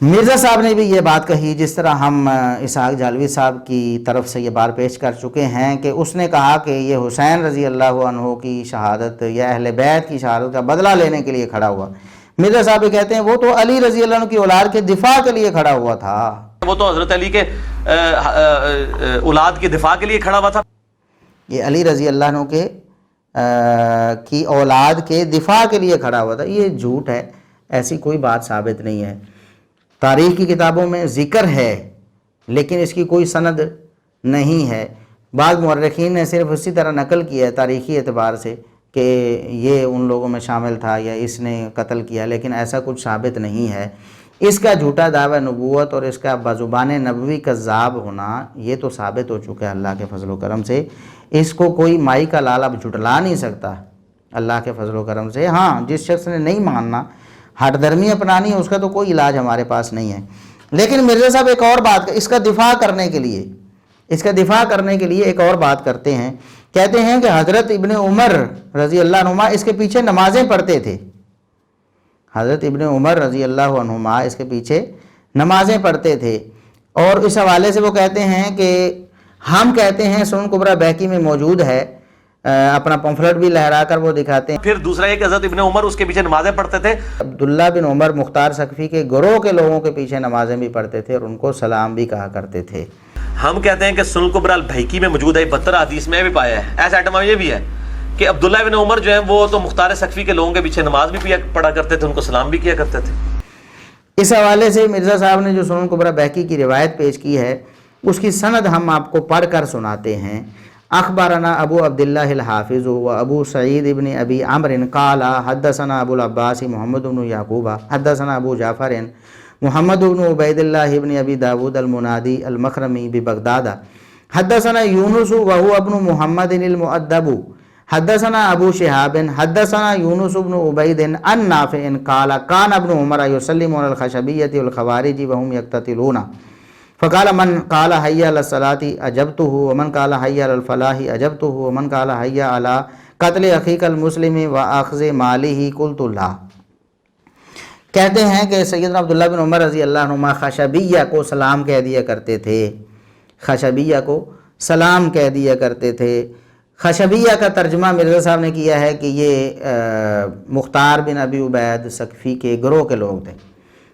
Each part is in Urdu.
مرزا صاحب نے بھی یہ بات کہی، جس طرح ہم اسحاق جالوی صاحب کی طرف سے یہ بات پیش کر چکے ہیں کہ اس نے کہا کہ یہ حسین رضی اللہ عنہ کی شہادت یا اہل بیت کی شہادت کا بدلہ لینے کے لیے کھڑا ہوا۔ مرزا صاحب یہ کہتے ہیں وہ تو علی رضی اللہ عنہ کی اولاد کے دفاع کے لیے کھڑا ہوا تھا، وہ تو حضرت علی کے اولاد کے دفاع کے لیے کھڑا ہوا تھا۔ یہ علی رضی اللہ عنہ کی اولاد کے دفاع کے لیے کھڑا ہوا تھا، یہ جھوٹ ہے، ایسی کوئی بات ثابت نہیں ہے۔ تاریخ کی کتابوں میں ذکر ہے لیکن اس کی کوئی سند نہیں ہے۔ بعض مورخین نے صرف اسی طرح نقل کیا ہے تاریخی اعتبار سے کہ یہ ان لوگوں میں شامل تھا یا اس نے قتل کیا، لیکن ایسا کچھ ثابت نہیں ہے۔ اس کا جھوٹا دعویٰ نبوت اور اس کا بزبان نبوی کذاب ہونا یہ تو ثابت ہو چکا ہے اللہ کے فضل و کرم سے، اس کو کوئی مائی کا لال اب جھٹلا نہیں سکتا اللہ کے فضل و کرم سے۔ ہاں، جس شخص نے نہیں ماننا، ہٹ درمی اپنانی ہے، اس کا تو کوئی علاج ہمارے پاس نہیں ہے۔ لیکن مرزا صاحب ایک اور بات، اس کا دفاع کرنے کے لیے ایک اور بات کرتے ہیں، کہتے ہیں کہ حضرت ابن عمر رضی اللہ عنہما اس کے پیچھے نمازیں پڑھتے تھے۔ حضرت ابن عمر رضی اللہ عنہما اس کے پیچھے نمازیں پڑھتے تھے، اور اس حوالے سے وہ کہتے ہیں کہ ہم کہتے ہیں سنن کبریٰ بیہقی میں موجود ہے، اپنا پمفلٹ بھی لہرا کر وہ دکھاتے ہیں۔ پھر دوسرا یہ کہ حضرت ابن عمر اس کے پیچھے نمازیں پڑھتے تھے۔ عبداللہ بن عمر مختار ثقفی کے گروہ کے لوگوں کے پیچھے نمازیں بھی پڑھتے تھے اور ان کو سلام بھی کہا کرتے تھے۔ ہم کہتے ہیں کہ سنن کبریٰ البیہقی میں موجود ہے، 72 حدیث میں بھی پایا ہے۔ ایسا آئٹم یہ بھی ہے کہ عبداللہ بن عمر جو ہیں وہ تو مختار ثقفی کے لوگوں کے پیچھے نماز بھی پڑھا کرتے تھے، ان کو سلام بھی کیا کرتے تھے۔ اس حوالے سے مرزا صاحب نے جو سنن کبریٰ بیہقی کی روایت پیش کی ہے اس کی سند ہم آپ کو پڑھ کر سناتے ہیں۔ اخبارنا ابو عبداللہ الحافظ و ابو سعید ابن ابی عمر قال حدثنا ابو العباس محمد بن یعقوب حدثنا ابو جعفر محمد بن عبید اللہ ابن ابی داود المنادی المخرمی ببغداد حدثنا یونس وهو ابن محمد المؤدب حدثنا ابو شہاب حدثنا یونس بن عبید عن نافع قال كان ابن عمر يسلم على الخشبیۃ والخوارج وهم يقتتلون فقال من قال حي على الصلاة اجبته ومن قال حي على الفلاح اجبته ومن قال حي على قتل اخيك المسلم واخذ ماله قلت لا۔ کہتے ہیں کہ سیدنا عبداللہ بن عمر رضی اللہ عنہما خشبیہ کو سلام کہہ دیا کرتے تھے، خشبیہ کو سلام کہہ دیا کرتے تھے۔ خشبیہ کا ترجمہ مرزا صاحب نے کیا ہے کہ یہ مختار بن ابی عبید ثقفی کے گروہ کے لوگ تھے۔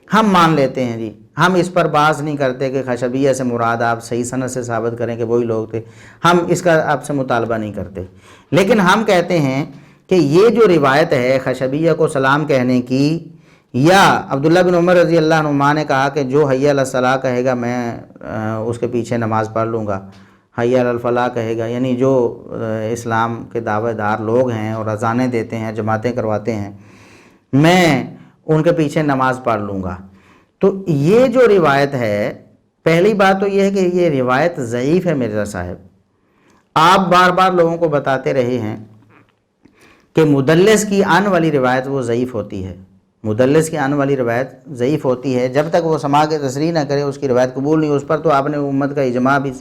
ہم مان لیتے ہیں جی، ہم اس پر بحث نہیں کرتے کہ خشبیہ سے مراد آپ صحیح سند سے ثابت کریں کہ وہی لوگ تھے، ہم اس کا آپ سے مطالبہ نہیں کرتے، لیکن ہم کہتے ہیں کہ یہ جو روایت ہے خشبیہ کو سلام کہنے کی، یا عبداللہ بن عمر رضی اللہ عنہما نے کہا کہ جو حی علی الصلاۃ کہے گا میں اس کے پیچھے نماز پڑھ لوں گا، حی علی الفلاح کہے گا، یعنی جو اسلام کے دعوے دار لوگ ہیں اور اذانیں دیتے ہیں، جماعتیں کرواتے ہیں، میں ان کے پیچھے نماز پڑھ لوں گا۔ تو یہ جو روایت ہے، پہلی بات تو یہ ہے کہ یہ روایت ضعیف ہے۔ مرزا صاحب آپ بار بار لوگوں کو بتاتے رہے ہیں کہ مدلس کی آن والی روایت وہ ضعیف ہوتی ہے، مدلس کی آنے والی روایت ضعیف ہوتی ہے، جب تک وہ سماع کے تصریح نہ کرے اس کی روایت قبول نہیں۔ اس پر تو آپ نے امت کا اجماع بھی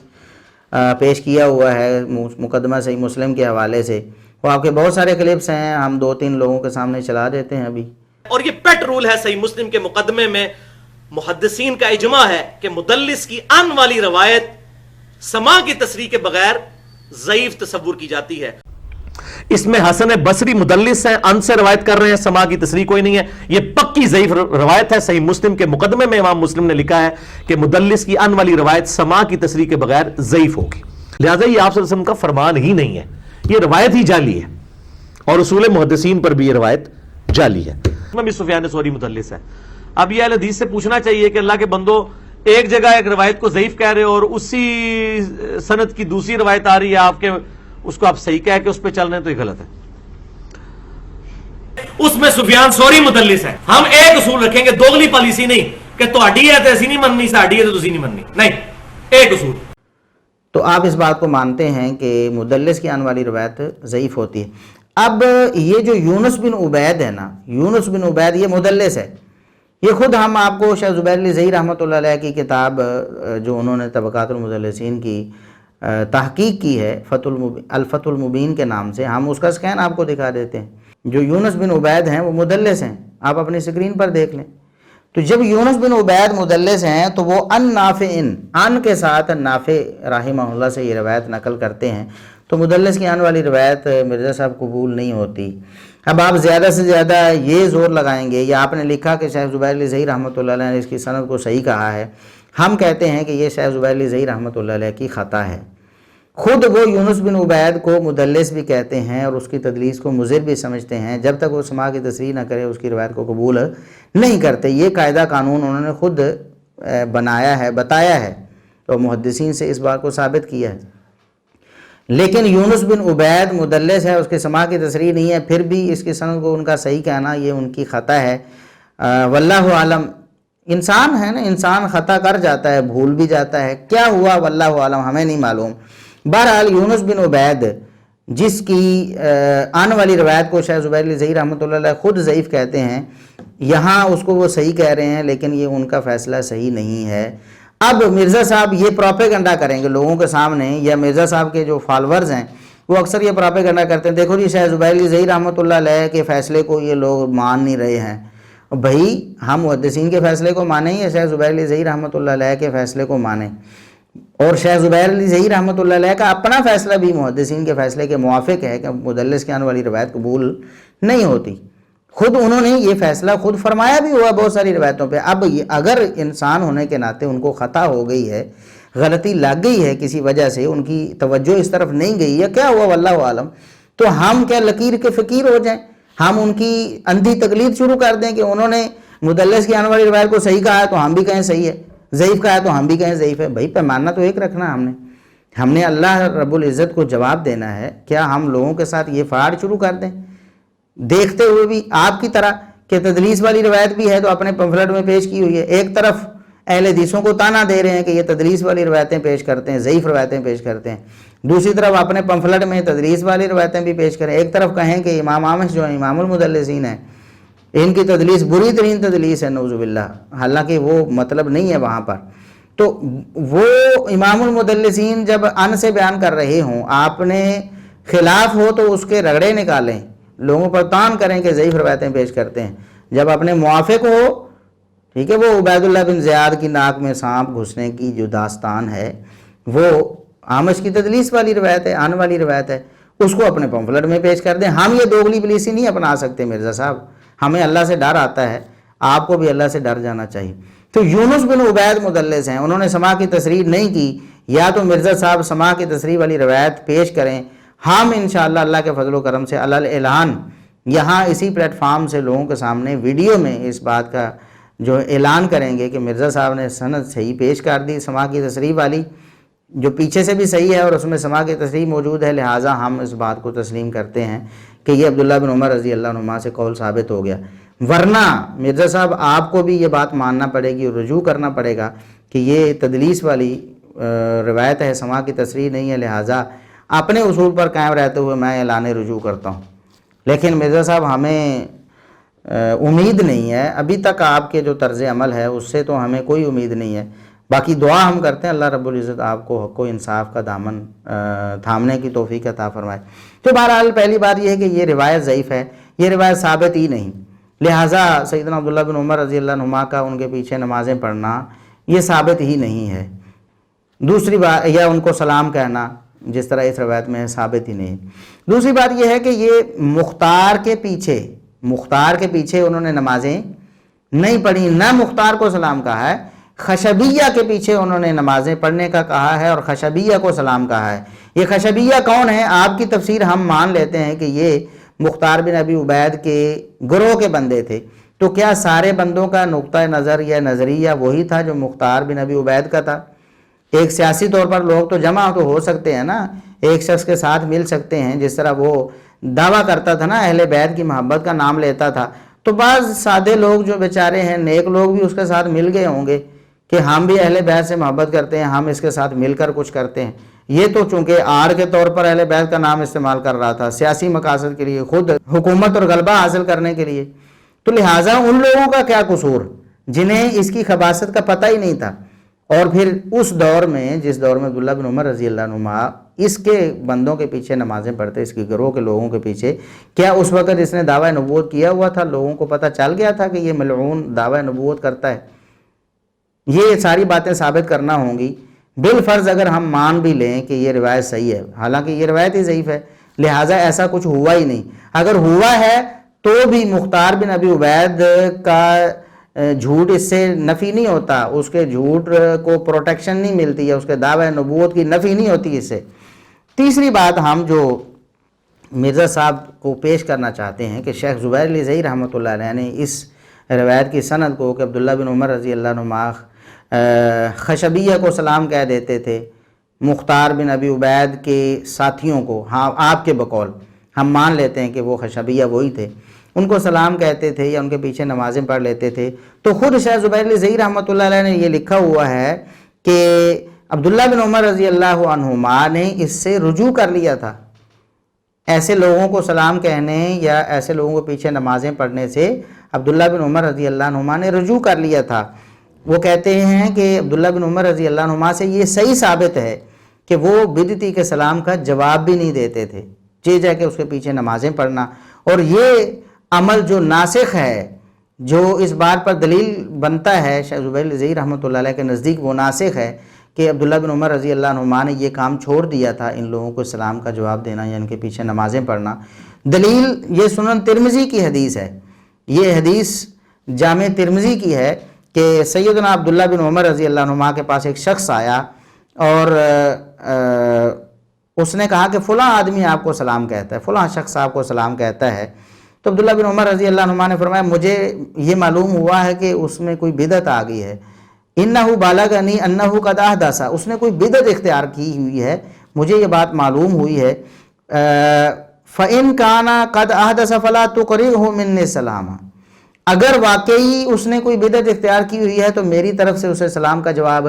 پیش کیا ہوا ہے مقدمہ صحیح مسلم کے حوالے سے، وہ آپ کے بہت سارے کلپس ہیں، ہم 2-3 لوگوں کے سامنے چلا دیتے ہیں ابھی۔ اور یہ پیٹ رول ہے صحیح مسلم کے مقدمے میں، محدثین کا اجماع ہے کہ مدلس کی آن والی روایت سماع کی تصریح کے بغیر ضعیف تصور کی جاتی ہے۔ اس میں حسن بصری مدلس ہیں، ان سے روایت کر رہے ہیں، سماع کی تصریح کوئی نہیں ہے، یہ پکی ضعیف روایت ہے۔ صحیح مسلم کے مقدمے میں امام مسلم نے لکھا ہے کہ مدلس کی ان والی روایت سماع کی تصریح کے بغیر ضعیف ہوگی، لہذا یہ آپ صلی اللہ علیہ وسلم کا فرمان ہی نہیں ہے، یہ روایت ہی جعلی ہے، اور اصول محدثین پر بھی یہ روایت جعلی ہے۔ میں بھی سفیان ثوری مدلس ہے۔ اب یہ اہل حدیث سے پوچھنا چاہیے کہ اللہ کے بندو، ایک جگہ ایک روایت کو ضعیف کہہ رہے ہو اور اسی سند کی دوسری روایت آ رہی ہے آپ کے، اس کو آپ صحیح کہہ کے اس پہ چل رہے ہیں، تو یہ غلط ہے۔ اس میں سفیان ثوری مدلس ہے۔ ہم ایک اصول رکھیں گے، دوغلی پالیسی نہیں کہ تہاڈی ہے تے اسی نہیں مننی، ساڈی ہے تے تسی نہیں مننی، نہیں، ایک اصول۔ تو آپ اس بات کو مانتے ہیں کہ مدلس کی آنے والی روایت ضعیف ہوتی ہے۔ اب یہ جو یونس بن عبید ہے نا، یونس بن عبید یہ مدلس ہے، یہ خود ہم آپ کو شیخ زبیر علی زئی رحمۃ اللہ علیہ کی کتاب جو انہوں نے طبقات المدلسین کی تحقیق کی ہے، الفتح المبین کے نام سے، ہم اس کا سکین آپ کو دکھا دیتے ہیں۔ جو یونس بن عبید ہیں وہ مدلس ہیں، آپ اپنی سکرین پر دیکھ لیں۔ تو جب یونس بن عبید مدلس ہیں تو وہ ان نافع کے ساتھ نافع رحمہ اللہ سے یہ روایت نقل کرتے ہیں، تو مدلس کی ان والی روایت مرزا صاحب قبول نہیں ہوتی۔ اب آپ زیادہ سے زیادہ یہ زور لگائیں گے، یا آپ نے لکھا کہ شیخ زبیر علی زئی رحمۃ اللہ علیہ نے اس کی سند کو صحیح کہا ہے، ہم کہتے ہیں کہ یہ شیخ زبیر علی زئی رحمۃ اللہ علیہ کی خطا ہے۔ خود وہ یونس بن عبید کو مدلس بھی کہتے ہیں اور اس کی تدلیس کو مضر بھی سمجھتے ہیں، جب تک وہ سماع کی تصریح نہ کرے اس کی روایت کو قبول نہیں کرتے۔ یہ قاعدہ قانون انہوں نے خود بنایا ہے، بتایا ہے، تو محدثین سے اس بات کو ثابت کیا ہے۔ لیکن یونس بن عبید مدلس ہے، اس کے سماع کی تصریح نہیں ہے، پھر بھی اس کی سند کو ان کا صحیح کہنا یہ ان کی خطا ہے۔ واللہ عالم، انسان ہے نا، انسان خطا کر جاتا ہے، بھول بھی جاتا ہے، کیا ہوا واللہ عالم ہمیں نہیں معلوم۔ بہرحال یونس بن عبید جس کی آن والی روایت کو شیخ زبیر علی زئی رحمۃ اللہ علیہ خود ضعیف کہتے ہیں، یہاں اس کو وہ صحیح کہہ رہے ہیں، لیکن یہ ان کا فیصلہ صحیح نہیں ہے۔ اب مرزا صاحب یہ پروپیگنڈا کریں گے لوگوں کے سامنے، یا مرزا صاحب کے جو فالورز ہیں وہ اکثر یہ پروپیگنڈا کرتے ہیں، دیکھو جی شیخ زبیر علی زئی رحمۃ اللہ علیہ کے فیصلے کو یہ لوگ مان نہیں رہے ہیں۔ بھائی ہم محدثین کے فیصلے کو مانیں یا شیخ زبیر علی زئی رحمۃ اللہ علیہ کے فیصلے کو مانیں؟ اور شیخ زبیر علی زئی رحمۃ اللہ علیہ کا اپنا فیصلہ بھی محدثین کے فیصلے کے موافق ہے کہ مدلس کے آنے والی روایت قبول نہیں ہوتی۔ خود انہوں نے یہ فیصلہ خود فرمایا بھی ہوا بہت ساری روایتوں پہ۔ اب اگر انسان ہونے کے ناطے ان کو خطا ہو گئی ہے، غلطی لگ گئی ہے کسی وجہ سے، ان کی توجہ اس طرف نہیں گئی یا کیا ہوا واللہ عالم، تو ہم کیا لکیر کے فقیر ہو جائیں؟ ہم ان کی اندھی تقلید شروع کر دیں کہ انہوں نے مدلس کی آنے والی روایت کو صحیح کہا ہے تو ہم بھی کہیں صحیح ہے، ضعیف کہا ہے تو ہم بھی کہیں ضعیف ہے؟ بھائی پیمانہ تو ایک رکھنا ہم نے اللہ رب العزت کو جواب دینا ہے۔ کیا ہم لوگوں کے ساتھ یہ فراڈ شروع کر دیں دیکھتے ہوئے بھی آپ کی طرح کہ تدلیس والی روایت بھی ہے تو اپنے پمفلٹ میں پیش کی ہوئی ہے، ایک طرف اہل حدیثوں کو تانا دے رہے ہیں کہ یہ تدلیس والی روایتیں پیش کرتے ہیں، ضعیف روایتیں پیش کرتے ہیں، دوسری طرف اپنے پمفلٹ میں تدلیس والی روایتیں بھی پیش کریں، ایک طرف کہیں کہ امام اعمش جو ہیں امام المدلسین ہیں، ان کی تدلیس بری ترین تدلیس ہے نعوذ باللہ، حالانکہ وہ مطلب نہیں ہے وہاں پر۔ تو وہ امام المدلسین جب ان سے بیان کر رہے ہوں، آپ نے خلاف ہو تو اس کے رگڑے نکالیں، لوگوں پر تان کریں کہ ضعیف روایتیں پیش کرتے ہیں، جب اپنے موافق ہو، ٹھیک ہے، وہ عبید اللہ بن زیاد کی ناک میں سانپ گھسنے کی جو داستان ہے وہ اعمش کی تدلیس والی روایت ہے، ان والی روایت ہے، اس کو اپنے پمفلٹ میں پیش کر دیں۔ ہم یہ دوغلی پلیسی نہیں اپنا سکتے مرزا صاحب، ہمیں اللہ سے ڈر آتا ہے، آپ کو بھی اللہ سے ڈر جانا چاہیے۔ تو یونس بن عبید مدلس ہیں، انہوں نے سماع کی تصریح نہیں کی، یا تو مرزا صاحب سماع کی تصریح والی روایت پیش کریں، ہم انشاءاللہ اللہ کے فضل و کرم سے علی الاعلان یہاں اسی پلیٹ فارم سے لوگوں کے سامنے ویڈیو میں اس بات کا جو اعلان کریں گے کہ مرزا صاحب نے سند صحیح پیش کر دی سماع کی تصریح والی، جو پیچھے سے بھی صحیح ہے اور اس میں سماع کی تصریح موجود ہے، لہٰذا ہم اس بات کو تسلیم کرتے ہیں کہ یہ عبداللہ بن عمر رضی اللہ عنہما سے قول ثابت ہو گیا۔ ورنہ مرزا صاحب آپ کو بھی یہ بات ماننا پڑے گی اور رجوع کرنا پڑے گا کہ یہ تدلیس والی روایت ہے، سماع کی تصریح نہیں ہے، لہٰذا اپنے اصول پر قائم رہتے ہوئے میں اعلان رجوع کرتا ہوں۔ لیکن مرزا صاحب ہمیں امید نہیں ہے ابھی تک، آپ کے جو طرز عمل ہے اس سے تو ہمیں کوئی امید نہیں ہے۔ باقی دعا ہم کرتے ہیں اللہ رب العزت آپ کو حق و انصاف کا دامن تھامنے کی توفیق عطا فرمائے۔ تو بہرحال پہلی بات یہ ہے کہ یہ روایت ضعیف ہے، یہ روایت ثابت ہی نہیں، لہٰذا سیدنا عبداللہ بن عمر رضی اللہ عنہما کا ان کے پیچھے نمازیں پڑھنا یہ ثابت ہی نہیں ہے۔ دوسری بات، یا ان کو سلام کہنا جس طرح اس روایت میں ہے، ثابت ہی نہیں۔ دوسری بات یہ ہے کہ یہ مختار کے پیچھے انہوں نے نمازیں نہیں پڑھی، نہ مختار کو سلام کہا ہے، خشبیہ کے پیچھے انہوں نے نمازیں پڑھنے کا کہا ہے اور خشبیہ کو سلام کہا ہے۔ یہ خشبیہ کون ہے؟ آپ کی تفسیر ہم مان لیتے ہیں کہ یہ مختار بن ابی عبید کے گروہ کے بندے تھے، تو کیا سارے بندوں کا نقطہ نظر یا نظریہ وہی تھا جو مختار بن ابی عبید کا تھا؟ ایک سیاسی طور پر لوگ تو جمع تو ہو سکتے ہیں نا، ایک شخص کے ساتھ مل سکتے ہیں، جس طرح وہ دعویٰ کرتا تھا نا اہل بیت کی محبت کا نام لیتا تھا، تو بعض سادے لوگ جو بیچارے ہیں، نیک لوگ بھی اس کے ساتھ مل گئے ہوں گے کہ ہم بھی اہل بیت سے محبت کرتے ہیں، ہم اس کے ساتھ مل کر کچھ کرتے ہیں۔ یہ تو چونکہ آڑ کے طور پر اہل بیت کا نام استعمال کر رہا تھا سیاسی مقاصد کے لیے، خود حکومت اور غلبہ حاصل کرنے کے لیے، تو لہٰذا ان لوگوں کا کیا قصور جنہیں اس کی خباثت کا پتہ ہی نہیں تھا؟ اور پھر اس دور میں جس دور میں عبداللہ بن عمر رضی اللہ عنہما اس کے بندوں کے پیچھے نمازیں پڑھتے، اس کے گروہ کے لوگوں کے پیچھے، کیا اس وقت اس نے دعویٰ نبوت کیا ہوا تھا؟ لوگوں کو پتہ چل گیا تھا کہ یہ ملعون دعویٰ نبوت کرتا ہے؟ یہ ساری باتیں ثابت کرنا ہوں گی۔ بالفرض اگر ہم مان بھی لیں کہ یہ روایت صحیح ہے، حالانکہ یہ روایت ہی ضعیف ہے، لہٰذا ایسا کچھ ہوا ہی نہیں۔ اگر ہوا ہے تو بھی مختار بن ابی عبید کا جھوٹ اس سے نفی نہیں ہوتا، اس کے جھوٹ کو پروٹیکشن نہیں ملتی ہے، اس کے دعوی نبوت کی نفی نہیں ہوتی اس سے۔ تیسری بات ہم جو مرزا صاحب کو پیش کرنا چاہتے ہیں کہ شیخ زبیر علی زئی رحمۃ اللہ علیہ نے اس روایت کی سند کو کہ عبداللہ بن عمر رضی اللہ عنہما خشبیہ کو سلام کہہ دیتے تھے، مختار بن ابی عبید کے ساتھیوں کو، ہاں آپ کے بقول ہم مان لیتے ہیں کہ وہ خشبیہ وہی تھے، ان کو سلام کہتے تھے یا ان کے پیچھے نمازیں پڑھ لیتے تھے، تو خود شیخ زبیر علی زئی رحمۃ اللہ علیہ نے یہ لکھا ہوا ہے کہ عبداللہ بن عمر رضی اللہ عنہما نے اس سے رجوع کر لیا تھا۔ ایسے لوگوں کو سلام کہنے یا ایسے لوگوں کے پیچھے نمازیں پڑھنے سے عبداللہ بن عمر رضی اللہ عنہما نے رجوع کر لیا تھا۔ وہ کہتے ہیں کہ عبداللہ بن عمر رضی اللہ عنہما سے یہ صحیح ثابت ہے کہ وہ بدعتی کے سلام کا جواب بھی نہیں دیتے تھے، جا کے اس کے پیچھے نمازیں پڑھنا، اور یہ عمل جو ناسخ ہے، جو اس بات پر دلیل بنتا ہے شیخ زبیر علی زئی رحمۃ اللہ علیہ کے نزدیک وہ ناسخ ہے کہ عبداللہ بن عمر رضی اللہ عنہما نے یہ کام چھوڑ دیا تھا، ان لوگوں کو سلام کا جواب دینا یا ان کے پیچھے نمازیں پڑھنا۔ دلیل یہ سنن ترمذی کی حدیث ہے، یہ حدیث جامع ترمذی کی ہے کہ سیدنا عبداللہ بن عمر رضی اللہ عنہما کے پاس ایک شخص آیا اور اس نے کہا کہ فلاں آدمی آپ کو سلام کہتا ہے، فلاں شخص آپ کو سلام کہتا ہے۔ تو عبداللہ بن عمر رضی اللہ عنہما نے فرمایا مجھے یہ معلوم ہوا ہے کہ اس میں کوئی بدعت آ گئی ہے، انہو بالغنی انہو قد احدث، اس نے کوئی بدعت اختیار کی ہوئی ہے، مجھے یہ بات معلوم ہوئی ہے۔ فَإِن كَانَ قَدْ أَحْدَثَ فَلَا تُقْرِئْهُ مِنِّي سَلَامًا، اگر واقعی اس نے کوئی بدعت اختیار کی ہوئی ہے تو میری طرف سے اسے سلام کا جواب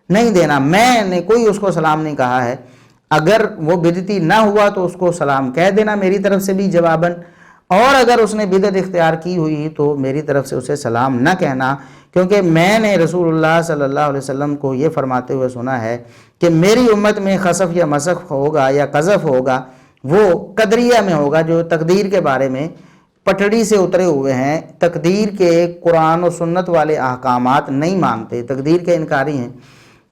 نہیں دینا، میں نے کوئی اس کو سلام نہیں کہا ہے، اگر وہ بدعتی نہ ہوا تو اس کو سلام کہہ دینا میری طرف سے بھی جواباً، اور اگر اس نے بدعت اختیار کی ہوئی تو میری طرف سے اسے سلام نہ کہنا، کیونکہ میں نے رسول اللہ صلی اللہ علیہ وسلم کو یہ فرماتے ہوئے سنا ہے کہ میری امت میں خسف یا مسخ ہوگا یا قذف ہوگا، وہ قدریہ میں ہوگا، جو تقدیر کے بارے میں پٹڑی سے اترے ہوئے ہیں، تقدیر کے قرآن و سنت والے احکامات نہیں مانتے، تقدیر کے انکاری ہیں۔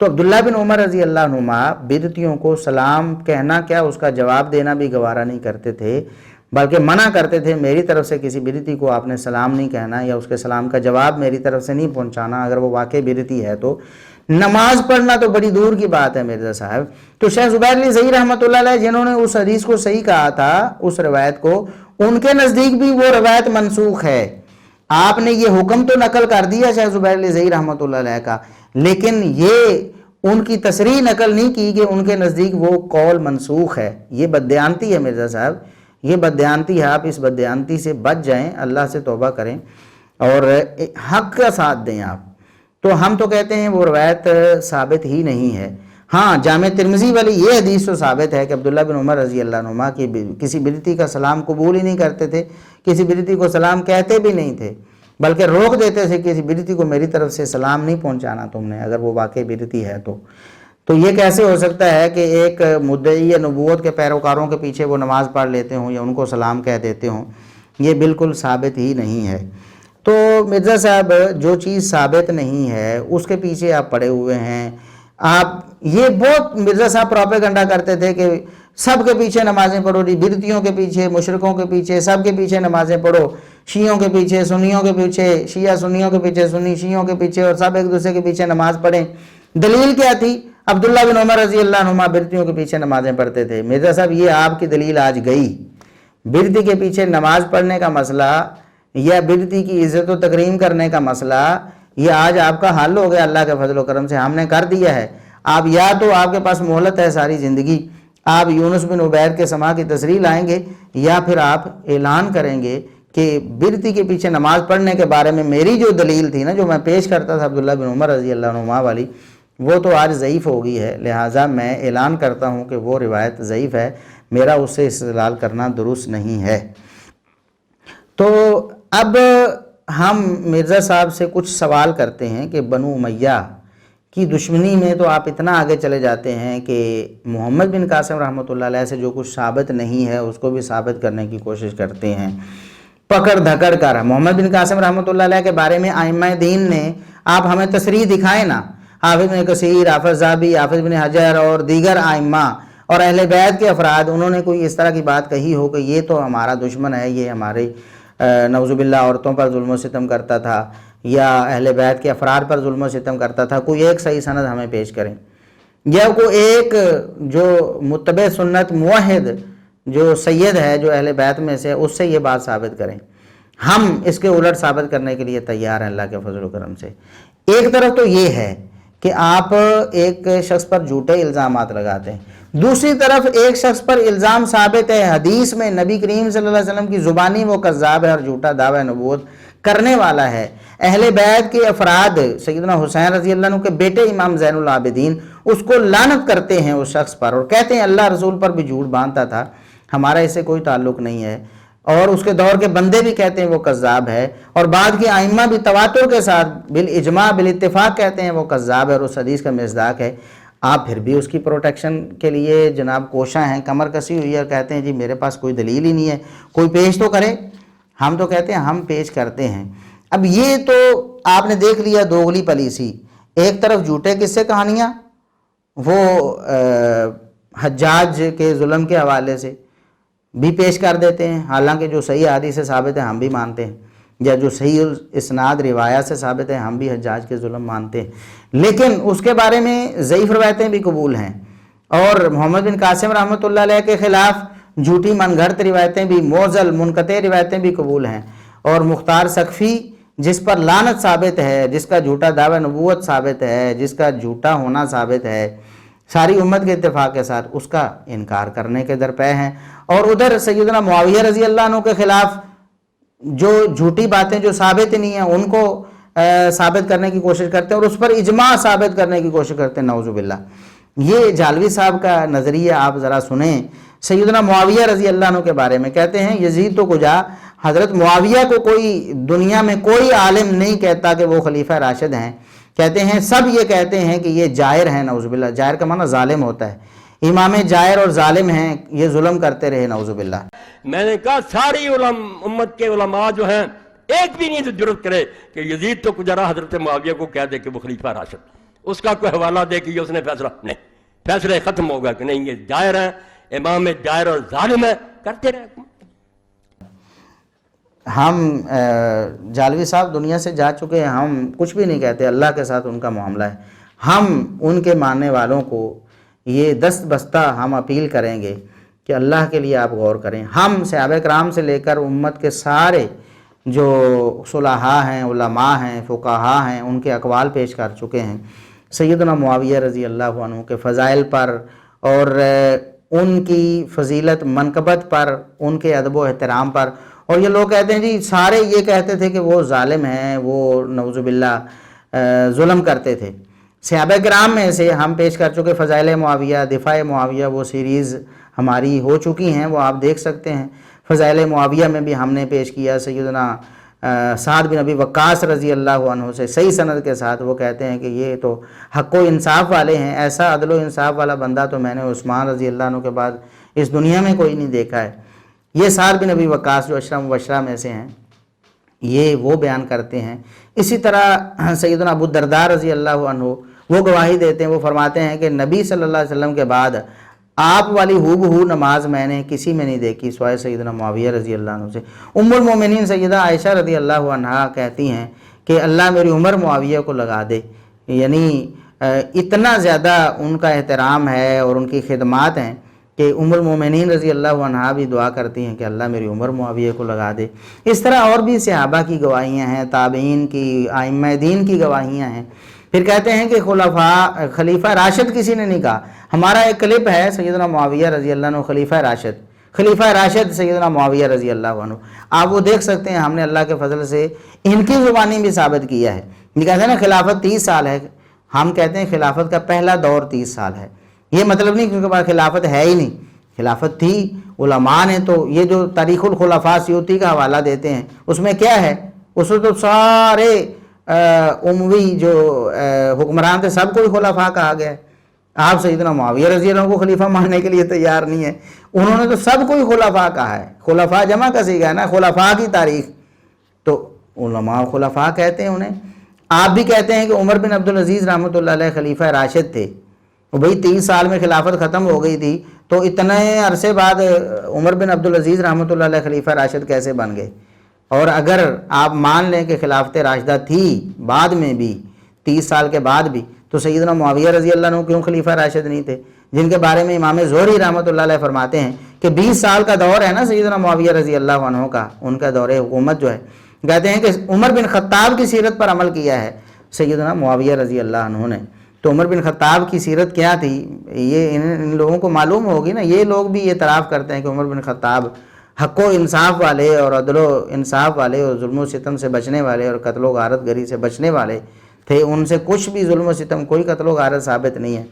تو عبداللہ بن عمر رضی اللہ عنہما بدعتیوں کو سلام کہنا کیا اس کا جواب دینا بھی گوارا نہیں کرتے تھے، بلکہ منع کرتے تھے میری طرف سے کسی بدعتی کو آپ نے سلام نہیں کہنا یا اس کے سلام کا جواب میری طرف سے نہیں پہنچانا اگر وہ واقعی بدعتی ہے تو۔ نماز پڑھنا تو بڑی دور کی بات ہے مرزا صاحب۔ تو شیخ زبیر علی زئی رحمۃ اللہ علیہ جنہوں نے اس حدیث کو صحیح کہا تھا، اس روایت کو، ان کے نزدیک بھی وہ روایت منسوخ ہے۔ آپ نے یہ حکم تو نقل کر دیا شیخ زبیر علی زئی رحمۃ اللہ علیہ کا، لیکن یہ ان کی تصریح نقل نہیں کی کہ ان کے نزدیک وہ قول منسوخ ہے۔ یہ بددیانتی ہے مرزا صاحب، یہ بددیانتی ہے، آپ اس بددیانتی سے بچ جائیں، اللہ سے توبہ کریں اور حق کا ساتھ دیں آپ۔ تو ہم تو کہتے ہیں وہ روایت ثابت ہی نہیں ہے۔ ہاں جامع ترمذی والی یہ حدیث تو ثابت ہے کہ عبداللہ بن عمر رضی اللہ عنہما کی کسی بدعتی کا سلام قبول ہی نہیں کرتے تھے، کسی بدعتی کو سلام کہتے بھی نہیں تھے، بلکہ روک دیتے تھے کہ کسی بدعتی کو میری طرف سے سلام نہیں پہنچانا تم نے اگر وہ واقعی بدعتی ہے تو یہ کیسے ہو سکتا ہے کہ ایک مدعی نبوت کے پیروکاروں کے پیچھے وہ نماز پڑھ لیتے ہوں یا ان کو سلام کہہ دیتے ہوں؟ یہ بالکل ثابت ہی نہیں ہے۔ تو مرزا صاحب جو چیز ثابت نہیں ہے اس کے پیچھے آپ پڑے ہوئے ہیں۔ آپ یہ بہت مرزا صاحب پروپیگنڈا کرتے تھے کہ سب کے پیچھے نمازیں پڑھو، بدعتیوں کے پیچھے، مشرکوں کے پیچھے، سب کے پیچھے نمازیں پڑھو، شیعوں کے پیچھے، سنیوں کے پیچھے، شیعہ سنیوں کے پیچھے، سنی شیعوں کے پیچھے، اور سب ایک دوسرے کے پیچھے نماز پڑھیں۔ دلیل کیا تھی؟ عبداللہ بن عمر رضی اللہ عنہما بدعتیوں کے پیچھے نمازیں پڑھتے تھے۔ مرزا صاحب یہ آپ کی دلیل آج گئی۔ بدعتی کے پیچھے نماز پڑھنے کا مسئلہ یا بدعتی کی عزت و تکریم کرنے کا مسئلہ یہ آج آپ کا حل ہو گیا، اللہ کے فضل و کرم سے ہم نے کر دیا ہے۔ آپ یا تو آپ کے پاس مہلت ہے ساری زندگی، آپ یونس بن عبید کے سما کی تصریح لائیں گے، یا پھر آپ اعلان کریں گے کہ بدعتی کے پیچھے نماز پڑھنے کے بارے میں میری جو دلیل تھی نا، جو میں پیش کرتا تھا عبداللہ بن عمر رضی اللہ عنہما والی، وہ تو آج ضعیف ہو گئی ہے، لہٰذا میں اعلان کرتا ہوں کہ وہ روایت ضعیف ہے، میرا اس سے استدلال کرنا درست نہیں ہے۔ تو اب ہم مرزا صاحب سے کچھ سوال کرتے ہیں کہ بنو امیہ کی دشمنی میں تو آپ اتنا آگے چلے جاتے ہیں کہ محمد بن قاسم رحمۃ اللہ علیہ سے جو کچھ ثابت نہیں ہے اس کو بھی ثابت کرنے کی کوشش کرتے ہیں، پکڑ دھکڑ کر۔ محمد بن قاسم رحمۃ اللہ علیہ کے بارے میں ائمہ دین نے آپ ہمیں تصریح دکھائیں نا، حافظ بن کثیر، حافظ ذہبی، حافظ بن حجر اور دیگر ائمہ اور اہل بیت کے افراد، انہوں نے کوئی اس طرح کی بات کہی ہو کہ یہ تو ہمارا دشمن ہے، یہ ہمارے نعوذ باللہ عورتوں پر ظلم و ستم کرتا تھا یا اہل بیت کے افراد پر ظلم و ستم کرتا تھا، کوئی ایک صحیح سند ہمیں پیش کریں، یا کوئی ایک جو متبع سنت موحد جو سید ہے جو اہل بیت میں سے، اس سے یہ بات ثابت کریں۔ ہم اس کے الٹ ثابت کرنے کے لیے تیار ہیں اللہ کے فضل و کرم سے۔ ایک طرف تو یہ ہے کہ آپ ایک شخص پر جھوٹے الزامات لگاتے ہیں، دوسری طرف ایک شخص پر الزام ثابت ہے، حدیث میں نبی کریم صلی اللہ علیہ وسلم کی زبانی وہ کذاب ہے اور جھوٹا دعویٰ نبوت کرنے والا ہے، اہل بیت کے افراد سیدنا حسین رضی اللہ عنہ کے بیٹے امام زین العابدین اس کو لعنت کرتے ہیں اس شخص پر، اور کہتے ہیں اللہ رسول پر بھی جھوٹ باندھتا تھا، ہمارا اس سے کوئی تعلق نہیں ہے، اور اس کے دور کے بندے بھی کہتے ہیں وہ کذاب ہے، اور بعد کے ائمہ بھی تواتر کے ساتھ بالاجماع بالاتفاق کہتے ہیں وہ کذاب ہے اور اس حدیث کا مصداق ہے۔ آپ پھر بھی اس کی پروٹیکشن کے لیے جناب کوشاں ہیں، کمر کسی ہوئی ہے، اور کہتے ہیں جی میرے پاس کوئی دلیل ہی نہیں ہے، کوئی پیش تو کرے۔ ہم تو کہتے ہیں ہم پیش کرتے ہیں۔ اب یہ تو آپ نے دیکھ لیا دوغلی پالیسی، ایک طرف جھوٹے قصے کہانیاں وہ حجاج کے ظلم کے حوالے سے بھی پیش کر دیتے ہیں، حالانکہ جو صحیح حدیث سے ثابت ہے ہم بھی مانتے ہیں، یا جو صحیح اسناد روایات سے ثابت ہے ہم بھی حجاج کے ظلم مانتے ہیں، لیکن اس کے بارے میں ضعیف روایتیں بھی قبول ہیں، اور محمد بن قاسم رحمۃ اللہ علیہ کے خلاف جھوٹی من گھڑت روایتیں بھی، موزل منقطع روایتیں بھی قبول ہیں، اور مختار سقفی جس پر لعنت ثابت ہے، جس کا جھوٹا دعوی نبوت ثابت ہے، جس کا جھوٹا ہونا ثابت ہے ساری امت کے اتفاق کے ساتھ، اس کا انکار کرنے کے درپے ہیں، اور ادھر سیدنا معاویہ رضی اللہ عنہ کے خلاف جو جھوٹی باتیں جو ثابت نہیں ہیں ان کو ثابت کرنے کی کوشش کرتے ہیں، اور اس پر اجماع ثابت کرنے کی کوشش کرتے ہیں، نعوذ باللہ۔ یہ جالوی صاحب کا نظریہ آپ ذرا سنیں، سیدنا معاویہ رضی اللہ عنہ کے بارے میں کہتے ہیں یزید تو کجا، حضرت معاویہ کو کوئی دنیا میں کوئی عالم نہیں کہتا کہ وہ خلیفہ راشد ہیں، کہتے ہیں سب یہ کہتے ہیں کہ یہ جائر ہیں، نعوذ باللہ۔ جائر کا معنی ظالم ہوتا ہے، امام جائر اور ظالم ہیں، یہ ظلم کرتے رہے، نعوذ باللہ۔ میں نے کہا ساری امت کے علماء جو ہیں ایک بھی نہیں جرت کرے کہ یزید تو کجرا حضرت معاویہ کو کہہ دے کہ وہ خلیفہ راشد، اس کا کوئی حوالہ دے کہ یہ اس نے فیصلہ، نہیں، فیصلہ ختم ہوگا کہ نہیں یہ جائر ہیں، امام جائر اور ظالم ہیں، کرتے رہے۔ ہم جالوی صاحب دنیا سے جا چکے ہیں، ہم کچھ بھی نہیں کہتے، اللہ کے ساتھ ان کا معاملہ ہے۔ ہم ان کے ماننے والوں کو یہ دست بستہ ہم اپیل کریں گے کہ اللہ کے لیے آپ غور کریں۔ ہم صحابہ کرام سے لے کر امت کے سارے جو صلحاء ہیں، علماء ہیں، فقہاء ہیں، ان کے اقوال پیش کر چکے ہیں سیدنا معاویہ رضی اللہ عنہ کے فضائل پر، اور ان کی فضیلت منقبت پر، ان کے ادب و احترام پر، اور یہ لوگ کہتے ہیں جی سارے یہ کہتے تھے کہ وہ ظالم ہیں، وہ نعوذ باللہ ظلم کرتے تھے۔ صحابہ کرام میں سے ہم پیش کر چکے فضائل معاویہ، دفاع معاویہ، وہ سیریز ہماری ہو چکی ہیں، وہ آپ دیکھ سکتے ہیں۔ فضائل معاویہ میں بھی ہم نے پیش کیا سیدنا سعد بن ابی وقاص رضی اللہ عنہ سے صحیح سند کے ساتھ، وہ کہتے ہیں کہ یہ تو حق و انصاف والے ہیں، ایسا عدل و انصاف والا بندہ تو میں نے عثمان رضی اللہ عنہ کے بعد اس دنیا میں کوئی نہیں دیکھا ہے۔ یہ سعد بن ابی وقاص جو اشرا مبشرہ میں سے ہیں، یہ وہ بیان کرتے ہیں۔ اسی طرح سیدنا ابو الدرداء رضی اللہ عنہ وہ گواہی دیتے ہیں، وہ فرماتے ہیں کہ نبی صلی اللہ علیہ وسلم کے بعد آپ والی ہو بہو نماز میں نے کسی میں نہیں دیکھی سوائے سیدنا معاویہ رضی اللہ عنہ سے۔ ام المومنین سیدہ عائشہ رضی اللہ عنہا کہتی ہیں کہ اللہ میری عمر معاویہ کو لگا دے، یعنی اتنا زیادہ ان کا احترام ہے اور ان کی خدمات ہیں کہ ام المومنین رضی اللہ عنہا بھی دعا کرتی ہیں کہ اللہ میری عمر معاویہ کو لگا دے۔ اس طرح اور بھی صحابہ کی گواہیاں ہیں، تابعین کی، ائمہ دین کی گواہیاں ہیں۔ پھر کہتے ہیں کہ خلیفہ راشد کسی نے نہیں کہا۔ ہمارا ایک کلپ ہے سیدنا معاویہ رضی اللہ عنہ خلیفہ راشد سیدنا معاویہ رضی اللہ عنہ، آپ وہ دیکھ سکتے ہیں۔ ہم نے اللہ کے فضل سے ان کی زبانی بھی ثابت کیا ہے۔ یہ کہتے ہیں نا خلافت 30 سال ہے، ہم کہتے ہیں خلافت کا پہلا دور 30 سال ہے۔ یہ مطلب نہیں کیونکہ بعد خلافت ہے ہی نہیں، خلافت تھی، علماء نے تو یہ جو تاریخ الخلفاء سیوطی کا حوالہ دیتے ہیں اس میں کیا ہے، اس میں تو سارے اموی جو حکمران تھے سب کو ہی خلفاء کہا گیا ہے. آپ سیدنا معاویہ رضی اللہ عنہ کو خلیفہ ماننے کے لیے تیار نہیں ہے. انہوں نے تو سب کو ہی خلفاء کہا ہے. خلفاء جمع کا صیغہ ہے نا, خلفاء کی تاریخ, تو علماء خلفاء کہتے ہیں انہیں. آپ بھی کہتے ہیں کہ عمر بن عبدالعزیز رحمۃ اللہ علیہ خلیفہ راشد تھے. بھئی 30 سال میں خلافت ختم ہو گئی تھی, تو اتنے عرصے بعد عمر بن عبدالعزیز رحمۃ اللہ علیہ خلیفہ راشد کیسے بن گئے؟ اور اگر آپ مان لیں کہ خلافت راشدہ تھی بعد میں بھی 30 سال کے بعد بھی, تو سیدنا معاویہ رضی اللہ عنہ کیوں خلیفہ راشد نہیں تھے, جن کے بارے میں امام زہری رحمۃ اللہ علیہ فرماتے ہیں کہ 20 سال کا دور ہے نا سیدنا معاویہ رضی اللہ عنہ کا, ان کا دور حکومت جو ہے, کہتے ہیں کہ عمر بن خطاب کی سیرت پر عمل کیا ہے سیدنا معاویہ رضی اللہ عنہ نے. تو عمر بن خطاب کی سیرت کیا تھی یہ ان لوگوں کو معلوم ہوگی نا. یہ لوگ بھی اعتراف کرتے ہیں کہ عمر بن خطاب حق و انصاف والے اور عدل و انصاف والے اور ظلم و ستم سے بچنے والے اور قتل و غارت گری سے بچنے والے تھے. ان سے کچھ بھی ظلم و ستم, کوئی قتل و غارت ثابت نہیں ہے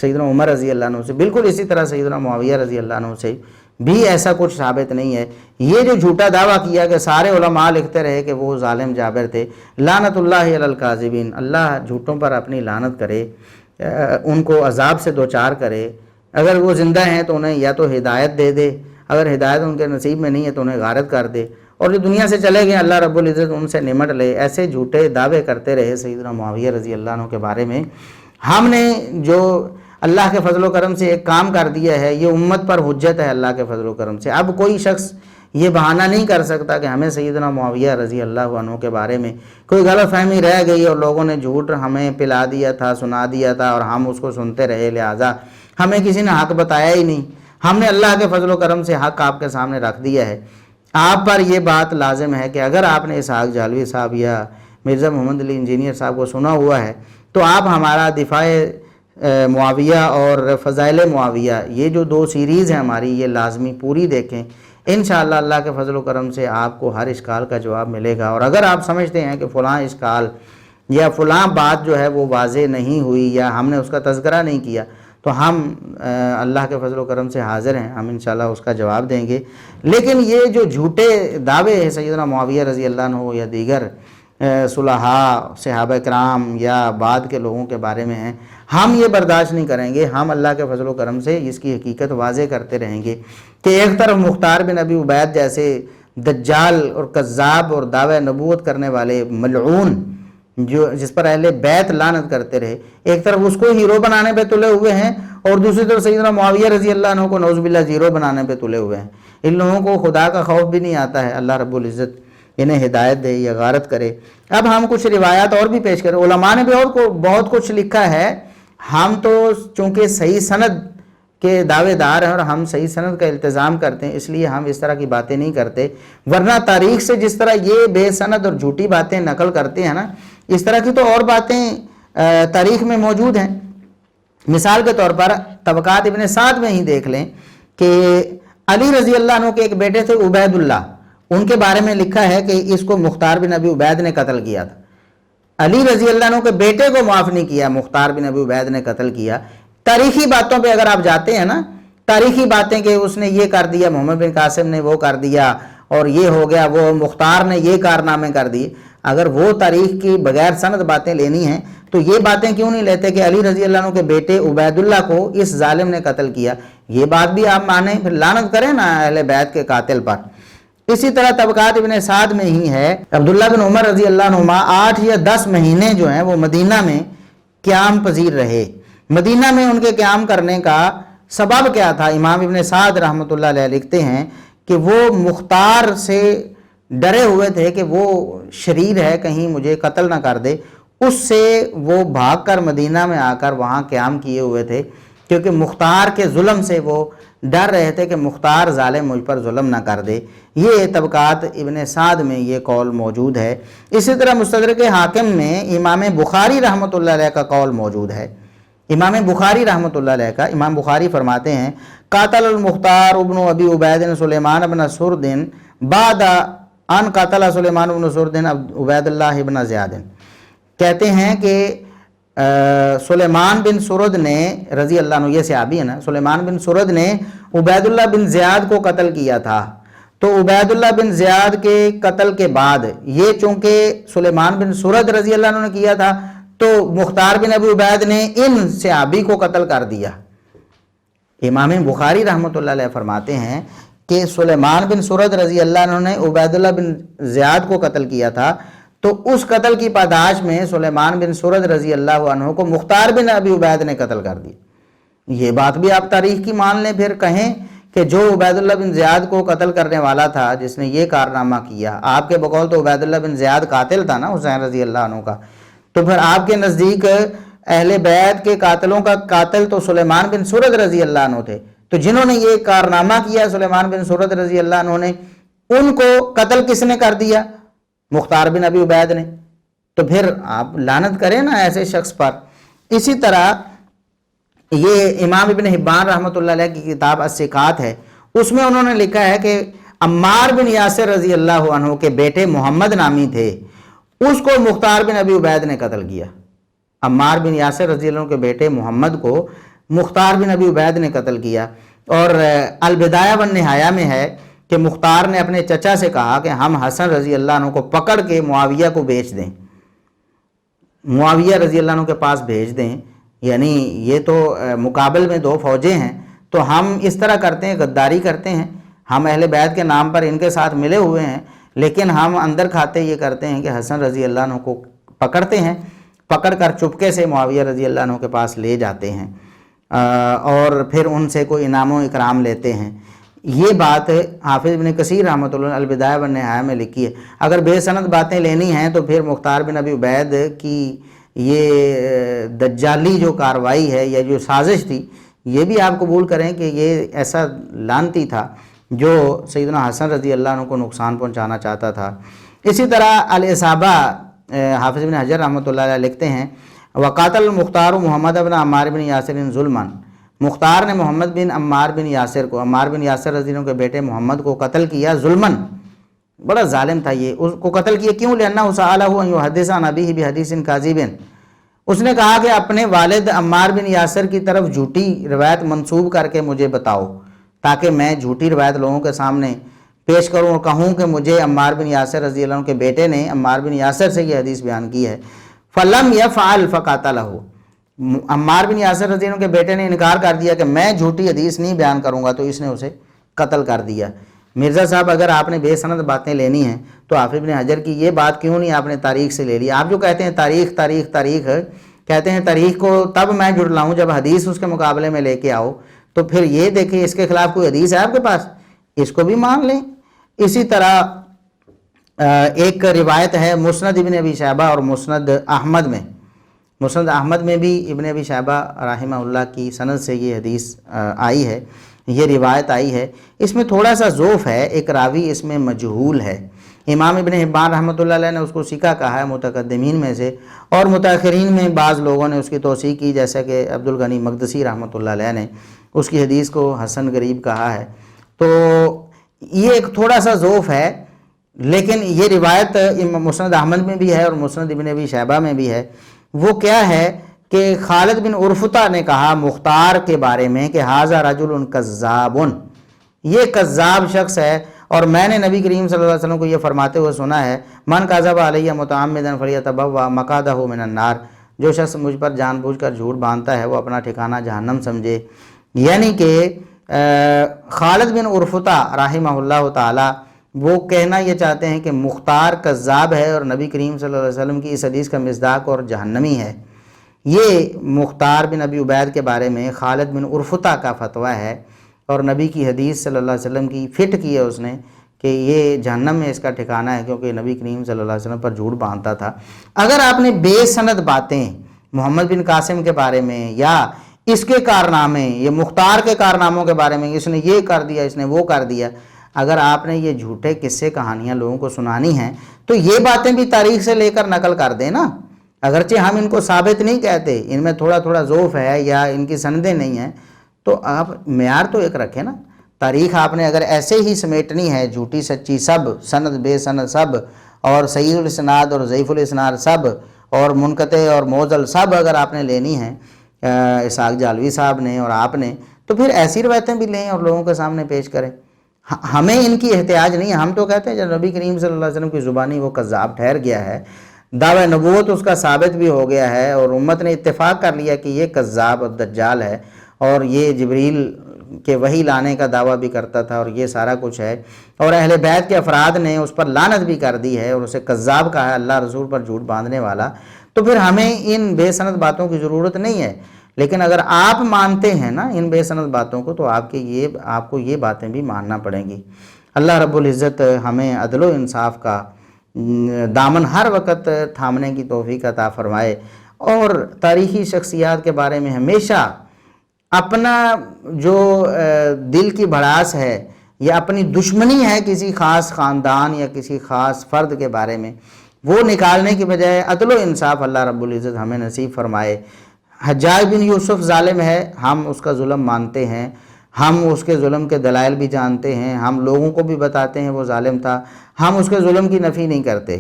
سیدنا عمر رضی اللہ عنہ سے. بالکل اسی طرح سیدنا معاویہ رضی اللہ عنہ سے بھی ایسا کچھ ثابت نہیں ہے. یہ جو جھوٹا دعویٰ کیا کہ سارے علماء لکھتے رہے کہ وہ ظالم جابر تھے, لعنت اللہ علی الکاذبین, اللہ جھوٹوں پر اپنی لعنت کرے, ان کو عذاب سے دوچار کرے. اگر وہ زندہ ہیں تو انہیں یا تو ہدایت دے دے, اگر ہدایت ان کے نصیب میں نہیں ہے تو انہیں غارت کر دے, اور جو دنیا سے چلے گئے اللہ رب العزت ان سے نمٹ لے. ایسے جھوٹے دعوے کرتے رہے سیدنا معاویہ رضی اللہ عنہ کے بارے میں. ہم نے جو اللہ کے فضل و کرم سے ایک کام کر دیا ہے, یہ امت پر حجت ہے اللہ کے فضل و کرم سے. اب کوئی شخص یہ بہانہ نہیں کر سکتا کہ ہمیں سیدنا معاویہ رضی اللہ عنہ کے بارے میں کوئی غلط فہمی رہ گئی اور لوگوں نے جھوٹ ہمیں پلا دیا تھا, سنا دیا تھا اور ہم اس کو سنتے رہے, لہٰذا ہمیں کسی نے حق بتایا ہی نہیں. ہم نے اللہ کے فضل و کرم سے حق آپ کے سامنے رکھ دیا ہے. آپ پر یہ بات لازم ہے کہ اگر آپ نے اسحاق جالوی صاحب یا مرزا محمد علی انجینئر صاحب کو سنا ہوا ہے تو آپ ہمارا دفاع معاویہ اور فضائل معاویہ, یہ جو 2 سیریز ہیں ہماری, یہ لازمی پوری دیکھیں. انشاءاللہ اللہ کے فضل و کرم سے آپ کو ہر اشکال کا جواب ملے گا. اور اگر آپ سمجھتے ہیں کہ فلاں اشکال یا فلاں بات جو ہے وہ واضح نہیں ہوئی یا ہم نے اس کا تذکرہ نہیں کیا, تو ہم اللہ کے فضل و کرم سے حاضر ہیں, ہم انشاءاللہ اس کا جواب دیں گے. لیکن یہ جو جھوٹے دعوے ہیں سیدنا معاویہ رضی اللہ عنہ یا دیگر صلحاء صحابہ کرام یا بعد کے لوگوں کے بارے میں ہیں, ہم یہ برداشت نہیں کریں گے. ہم اللہ کے فضل و کرم سے اس کی حقیقت واضح کرتے رہیں گے کہ ایک طرف مختار بن ابی عبید جیسے دجال اور کذاب اور دعوی نبوت کرنے والے ملعون جو جس پر اہل بیت لعنت کرتے رہے, ایک طرف اس کو ہیرو بنانے پہ تلے ہوئے ہیں اور دوسری طرف سیدنا معاویہ رضی اللہ عنہ کو نعوذ باللہ زیرو بنانے پہ تلے ہوئے ہیں. ان لوگوں کو خدا کا خوف بھی نہیں آتا ہے. اللہ رب العزت انہیں ہدایت دے یا غارت کرے. اب ہم کچھ روایات اور بھی پیش کریں. علماء نے بھی اور کو بہت کچھ لکھا ہے. ہم تو چونکہ صحیح سند کے دعوے دار ہیں اور ہم صحیح سند کا التزام کرتے ہیں, اس لیے ہم اس طرح کی باتیں نہیں کرتے. ورنہ تاریخ سے جس طرح یہ بے سند اور جھوٹی باتیں نقل کرتے ہیں نا, اس طرح کی تو اور باتیں تاریخ میں موجود ہیں. مثال کے طور پر طبقات ابن سعد میں ہی دیکھ لیں کہ علی رضی اللہ عنہ کے ایک بیٹے تھے عبید اللہ, ان کے بارے میں لکھا ہے کہ اس کو مختار بن ابی عبید نے قتل کیا تھا. علی رضی اللہ عنہ کے بیٹے کو معاف نہیں کیا, مختار بن ابی عبید نے قتل کیا. تاریخی باتوں پہ اگر آپ جاتے ہیں نا, تاریخی باتیں کہ اس نے یہ کر دیا, محمد بن قاسم نے وہ کر دیا اور یہ ہو گیا, وہ مختار نے یہ کارنامے کر دیے, اگر وہ تاریخ کی بغیر سند باتیں لینی ہیں تو یہ باتیں کیوں نہیں لیتے کہ علی رضی اللہ عنہ کے بیٹے عبید اللہ کو اس ظالم نے قتل کیا. یہ بات بھی آپ مانیں, پھر لعنت کریں نا اہل بیت کے قاتل پر. اسی طرح طبقات ابن سعد میں ہی ہے عبداللہ بن عمر رضی اللہ عنہما 8 یا 10 مہینے جو ہیں وہ مدینہ میں قیام پذیر رہے. مدینہ میں ان کے قیام کرنے کا سبب کیا تھا؟ امام ابن سعد رحمۃ اللہ علیہ لکھتے ہیں کہ وہ مختار سے ڈرے ہوئے تھے کہ وہ شریر ہے, کہیں مجھے قتل نہ کر دے. اس سے وہ بھاگ کر مدینہ میں آ کر وہاں قیام کیے ہوئے تھے, کیونکہ مختار کے ظلم سے وہ ڈر رہے تھے کہ مختار ظالم مجھ پر ظلم نہ کر دے. یہ طبقات ابن سعد میں یہ قول موجود ہے. اسی طرح مستدرک حاکم میں امام بخاری رحمۃ اللہ علیہ کا قول موجود ہے. امام بخاری رحمۃ اللہ علیہ کا, امام بخاری فرماتے ہیں قاتل المختار ابن ابی عبید سلیمان بن سرد بعد ان قاتل سلیمان بن سرد عبید اللہ بن زیاد. کہتے ہیں کہ سلیمان بن سرد نے رضی اللہ عنہ, یہ صحابی ہے نا, سلیمان بن سرد نے عبید اللہ بن زیاد کو قتل کیا تھا. تو عبید اللہ بن زیاد کے قتل کے بعد یہ چونکہ سلیمان بن سرد رضی اللہ عنہ نے کیا تھا تو مختار بن ابی عبید نے ان صحابی کو قتل کر دیا۔ امام بخاری رحمۃ اللہ علیہ فرماتے ہیں کہ سلیمان بن سرد رضی اللہ عنہ نے عبید اللہ بن زیاد کو قتل کیا تھا، تو اس قتل کی پاداش میں سلیمان بن سرد رضی اللہ عنہ کو مختار بن ابی عبید نے قتل کر دیا۔ یہ بات بھی آپ تاریخ کی مان لیں، پھر کہیں کہ جو عبید اللہ بن زیاد کو قتل کرنے والا تھا، جس نے یہ کارنامہ کیا، آپ کے بقول تو عبید اللہ بن زیاد قاتل تھا نا حسین رضی اللہ عنہ کا، تو پھر آپ کے نزدیک اہل بیت کے قاتلوں کا قاتل تو سلیمان بن سرد رضی اللہ عنہ تھے، تو جنہوں نے یہ کارنامہ کیا سلیمان بن سرد رضی اللہ عنہ نے، ان کو قتل کس نے کر دیا؟ مختار بن ابی عبید نے۔ تو پھر آپ لعنت کریں نا ایسے شخص پر۔ اسی طرح یہ امام ابن حبان رحمۃ اللہ علیہ کی کتاب الثقات ہے، اس میں انہوں نے لکھا ہے کہ عمار بن یاسر رضی اللہ عنہ کے بیٹے محمد نامی تھے، اس کو مختار بن ابی عبید نے قتل کیا۔ عمار بن یاسر رضی اللہ عنہ کے بیٹے محمد کو مختار بن ابی عبید نے قتل کیا۔ اور البدایہ والنہایہ میں ہے کہ مختار نے اپنے چچا سے کہا کہ ہم حسن رضی اللہ عنہ کو پکڑ کے معاویہ کو بیچ دیں، معاویہ رضی اللہ عنہ کے پاس بھیج دیں، یعنی یہ تو مقابل میں دو فوجیں ہیں، تو ہم اس طرح کرتے ہیں، غداری کرتے ہیں، ہم اہل بیت کے نام پر ان کے ساتھ ملے ہوئے ہیں، لیکن ہم اندر کھاتے یہ کرتے ہیں کہ حسن رضی اللہ عنہ کو پکڑتے ہیں، پکڑ کر چپکے سے معاویہ رضی اللہ عنہ کے پاس لے جاتے ہیں اور پھر ان سے کوئی انعام و اکرام لیتے ہیں۔ یہ بات حافظ ابن کثیر رحمۃ اللہ البدایہ والنہایہ میں لکھی ہے۔ اگر بے سند باتیں لینی ہیں تو پھر مختار بن ابی عبید کی یہ دجالی جو کاروائی ہے یا جو سازش تھی، یہ بھی آپ قبول کریں کہ یہ ایسا لعنتی تھا جو سیدنا حسن رضی اللہ عنہ کو نقصان پہنچانا چاہتا تھا۔ اسی طرح الاصابہ حافظ ابن حجر رحمۃ اللہ علیہ لکھتے ہیں وقاتل المختار محمد بن عمار بن یاسر ظلمًا، مختار نے محمد بن عمار بن یاسر کو، عمار بن یاسر رضی اللہ عنہ کے بیٹے محمد کو قتل کیا ظلمًا، بڑا ظالم تھا یہ، اس کو قتل کیا کیوں؟ لأنہ سألہ ان یحدث عن ابیہ بحدیث کاذب، اس نے کہا کہ اپنے والد عمار بن یاسر کی طرف جھوٹی روایت منسوب کر کے مجھے بتاؤ تاکہ میں جھوٹی روایت لوگوں کے سامنے پیش کروں اور کہوں کہ مجھے عمار بن یاسر رضی اللہ عنہ کے بیٹے نے عمار بن یاسر سے یہ حدیث بیان کی ہے۔ فلم یفعل فقاتلہ، عمار بن یاسر رضی اللہ عنہ کے بیٹے نے انکار کر دیا کہ میں جھوٹی حدیث نہیں بیان کروں گا، تو اس نے اسے قتل کر دیا۔ مرزا صاحب اگر آپ نے بے سند باتیں لینی ہیں تو حافظ ابن حجر کی یہ بات کیوں نہیں آپ نے تاریخ سے لے لی؟ آپ جو کہتے ہیں تاریخ تاریخ تاریخ، کہتے ہیں تاریخ کو تب میں جھٹلاؤں جب حدیث اس کے مقابلے میں لے کے آؤ، تو پھر یہ دیکھیں اس کے خلاف کوئی حدیث ہے آپ کے پاس، اس کو بھی مان لیں۔ اسی طرح ایک روایت ہے مسند ابن ابی شیبہ اور مسند احمد میں، مسند احمد میں بھی ابن ابی شیبہ رحمہ اللہ کی سند سے یہ حدیث آئی ہے، یہ روایت آئی ہے۔ اس میں تھوڑا سا ضعف ہے، ایک راوی اس میں مجہول ہے۔ امام ابن حبان رحمۃ اللہ علیہ نے اس کو ثقہ کہا ہے متقدمین میں سے، اور متاخرین میں بعض لوگوں نے اس کی توثیق کی، جیسا کہ عبد الغنی مقدسی رحمۃ اللہ علیہ نے اس کی حدیث کو حسن غریب کہا ہے۔ تو یہ ایک تھوڑا سا ضعف ہے، لیکن یہ روایت مسند احمد میں بھی ہے اور مسند ابن ابی شیبہ میں بھی ہے۔ وہ کیا ہے کہ خالد بن عرفطہ نے کہا مختار کے بارے میں کہ ھذا رجل کذاب، یہ کذاب شخص ہے، اور میں نے نبی کریم صلی اللہ علیہ وسلم کو یہ فرماتے ہوئے سنا ہے من کذب علیہ متعمدا فلیتبوأ مقعدہ من النار، جو شخص مجھ پر جان بوجھ کر جھوٹ باندھتا ہے وہ اپنا ٹھکانہ جہنم سمجھے۔ یعنی کہ خالد بن عرفطہ رحمہ اللہ تعالی وہ کہنا یہ چاہتے ہیں کہ مختار کذاب ہے اور نبی کریم صلی اللہ علیہ وسلم کی اس حدیث کا مصداق اور جہنمی ہے۔ یہ مختار بن ابی عبید کے بارے میں خالد بن عرفطہ کا فتویٰ ہے، اور نبی کی حدیث صلی اللہ علیہ وسلم کی فٹ کی ہے اس نے کہ یہ جہنم میں اس کا ٹھکانہ ہے، کیونکہ نبی کریم صلی اللہ علیہ وسلم پر جھوٹ باندھتا تھا۔ اگر آپ نے بے سند باتیں محمد بن قاسم کے بارے میں یا اس کے کارنامے، یہ مختار کے کارناموں کے بارے میں، اس نے یہ کر دیا، اس نے وہ کر دیا، اگر آپ نے یہ جھوٹے قصے کہانیاں لوگوں کو سنانی ہیں تو یہ باتیں بھی تاریخ سے لے کر نقل کر دیں نا۔ اگرچہ ہم ان کو ثابت نہیں کہتے، ان میں تھوڑا تھوڑا ضعف ہے یا ان کی سندیں نہیں ہیں، تو آپ معیار تو ایک رکھیں نا۔ تاریخ آپ نے اگر ایسے ہی سمیٹنی ہے، جھوٹی سچی سب، سند بے سند سب، اور صحیح الاسناد اور ضعیف الاسناد سب، اور منقطع اور معضل سب اگر آپ نے لینی ہیں اسحاق جالوی صاحب نے اور آپ نے، تو پھر ایسی روایتیں بھی لیں اور لوگوں کے سامنے پیش کریں۔ ہمیں ان کی احتیاج نہیں ہے. ہم تو کہتے ہیں جب نبی کریم صلی اللہ علیہ وسلم کی زبانی وہ کذاب ٹھہر گیا ہے, دعوی نبوت اس کا ثابت بھی ہو گیا ہے, اور امت نے اتفاق کر لیا کہ یہ کذاب اور دجال ہے, اور یہ جبریل کے وحی لانے کا دعویٰ بھی کرتا تھا, اور یہ سارا کچھ ہے, اور اہل بیت کے افراد نے اس پر لعنت بھی کر دی ہے اور اسے کذاب کہا ہے, اللہ رسول پر جھوٹ باندھنے والا, تو پھر ہمیں ان بے سند باتوں کی ضرورت نہیں ہے. لیکن اگر آپ مانتے ہیں نا ان بے سند باتوں کو, تو آپ کو یہ باتیں بھی ماننا پڑیں گی. اللہ رب العزت ہمیں عدل و انصاف کا دامن ہر وقت تھامنے کی توفیق عطا فرمائے, اور تاریخی شخصیات کے بارے میں ہمیشہ اپنا جو دل کی بھڑاس ہے یا اپنی دشمنی ہے کسی خاص خاندان یا کسی خاص فرد کے بارے میں, وہ نکالنے کی بجائے عدل و انصاف اللہ رب العزت ہمیں نصیب فرمائے. حجاج بن یوسف ظالم ہے, ہم اس کا ظلم مانتے ہیں, ہم اس کے ظلم کے دلائل بھی جانتے ہیں, ہم لوگوں کو بھی بتاتے ہیں وہ ظالم تھا, ہم اس کے ظلم کی نفی نہیں کرتے.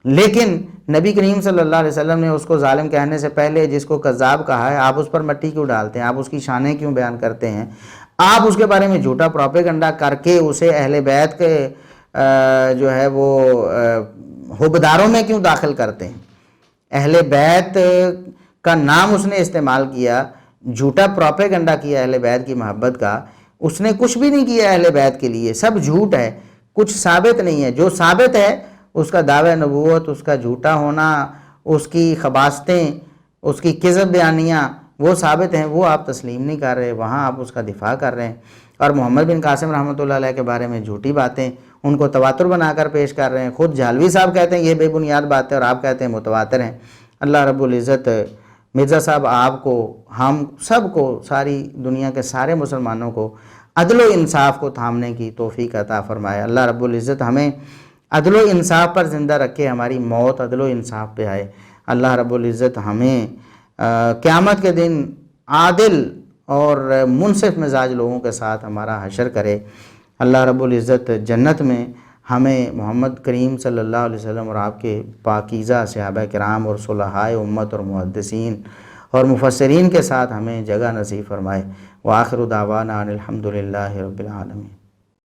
لیکن نبی کریم صلی اللہ علیہ وسلم نے اس کو ظالم کہنے سے پہلے جس کو کذاب کہا ہے, آپ اس پر مٹی کیوں ڈالتے ہیں, آپ اس کی شانیں کیوں بیان کرتے ہیں, آپ اس کے بارے میں جھوٹا پروپیگنڈا کر کے اسے اہل بیت کے جو ہے وہ حبداروں میں کیوں داخل کرتے ہیں. اہل بیت کا نام اس نے استعمال کیا, جھوٹا پروپیگنڈا کیا اہل بیت کی محبت کا. اس نے کچھ بھی نہیں کیا اہل بیت کے لیے, سب جھوٹ ہے, کچھ ثابت نہیں ہے. جو ثابت ہے اس کا دعوی نبوت, اس کا جھوٹا ہونا, اس کی خباستیں, اس کی کذب بیانیاں وہ ثابت ہیں, وہ آپ تسلیم نہیں کر رہے, وہاں آپ اس کا دفاع کر رہے ہیں. اور محمد بن قاسم رحمۃ اللہ علیہ کے بارے میں جھوٹی باتیں ان کو تواتر بنا کر پیش کر رہے ہیں. خود جھالوی صاحب کہتے ہیں یہ بے بنیاد باتیں, اور آپ کہتے ہیں متواتر ہیں. اللہ رب العزت مرزا صاحب آپ کو, ہم سب کو, ساری دنیا کے سارے مسلمانوں کو عدل و انصاف کو تھامنے کی توفیق عطا فرمائے. اللہ رب العزت ہمیں عدل و انصاف پر زندہ رکھے, ہماری موت عدل و انصاف پہ آئے. اللہ رب العزت ہمیں قیامت کے دن عادل اور منصف مزاج لوگوں کے ساتھ ہمارا حشر کرے. اللہ رب العزت جنت میں ہمیں محمد کریم صلی اللہ علیہ وسلم اور آپ کے پاکیزہ صحابہ کرام اور صلحائے امت اور محدثین اور مفسرین کے ساتھ ہمیں جگہ نصیب فرمائے. وآخر دعوانا ان الحمد للہ رب العالمین.